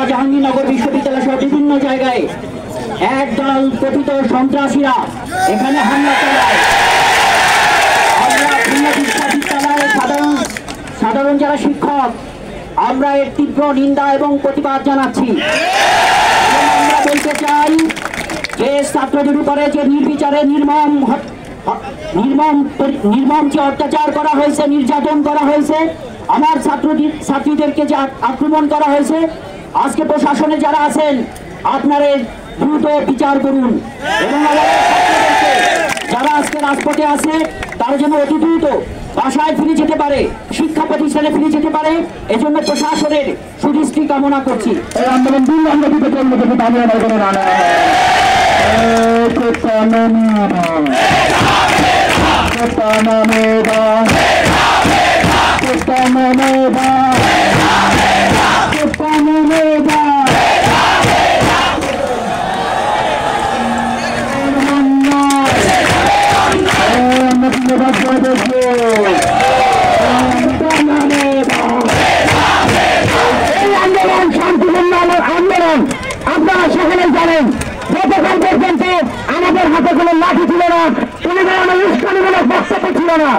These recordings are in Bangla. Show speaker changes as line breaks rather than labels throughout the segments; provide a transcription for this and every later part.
জাহাঙ্গীরনগর বিশ্ববিদ্যালয় সহ বিভিন্ন জায়গায় একদল কথিত সন্ত্রাসীরা এখানে হামলা চালায়। আমরা খুলনা বিশ্ববিদ্যালয়ের সাধারণ যারা শিক্ষক আমরা এর তীব্র নিন্দা এবং প্রতিবাদ জানাচ্ছি। আমরা বলতে চাই যে ছাত্রদের উপরে যে নির্বিচারে নির্মম যে অত্যাচার করা হয়েছে, নির্যাতন করা হয়েছে, আমার ছাত্রীদেরকে যে আক্রমণ করা হয়েছে, আজকে প্রশাসনে যারা আছেন আপনারা দ্রুত বিচার করুন এবং আমাদের ছাত্রদেরকে যারা আজকে রাজপথে আছে তারা যেন অতি দ্রুত বাসায় ফিরে যেতে পারে, শিক্ষা প্রতিষ্ঠানে ফিরে যেতে পারে, এজন্য প্রশাসনের সুদৃষ্টি কামনা করছি। এই আন্দোলন আন্দোলন আপনারা সকলেই জানেন, গতকাল পর্যন্ত আমাদের হাতে কোনো লাঠি ছিল না, কোনো ধরনের উস্কানিমূলক বক্তব্য ছিল না।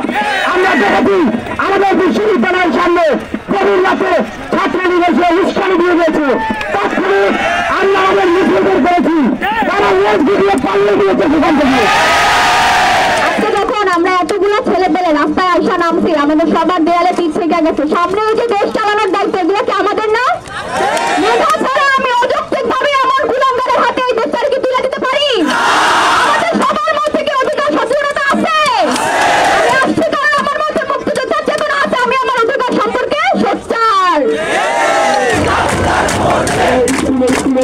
আমরা দেখেছি আমাদের বিশ্ববিদ্যালয়ের সামনে গভীর রাতে ছাত্রলীগ এসে উস্কানি দিয়ে গেছে, তাৎক্ষণিক আমরা আমাদের মিছিল বের করেছি, তারা রোজ দিয়ে পাল্লে দিয়েছে সেখান থেকে।
আজকে যখন আমরা এতগুলো ছেলে পেলে রাস্তায় আসা নামছি, আমাদের সবার দেয়ালে পিঠ থেকে গেছে, সামনে ওই যে দেশ চালানোর দায়িত্ব, এগুলো কি আমাদের না? মেধা ছাড়া আমি অযৌক্তিকভাবে আমার গুলামদের হাতে এই দেশটাকে তুলে দিতে পারি? আমাদের সবার মধ্যে কি অধিকার সচেতনতা আছে? আমি আসছি কারণ আমার মধ্যে মুক্তিযোদ্ধার চেতনা আছে, আমি আমার অধিকার সম্পর্কে সোচ্চার।
স্কুলে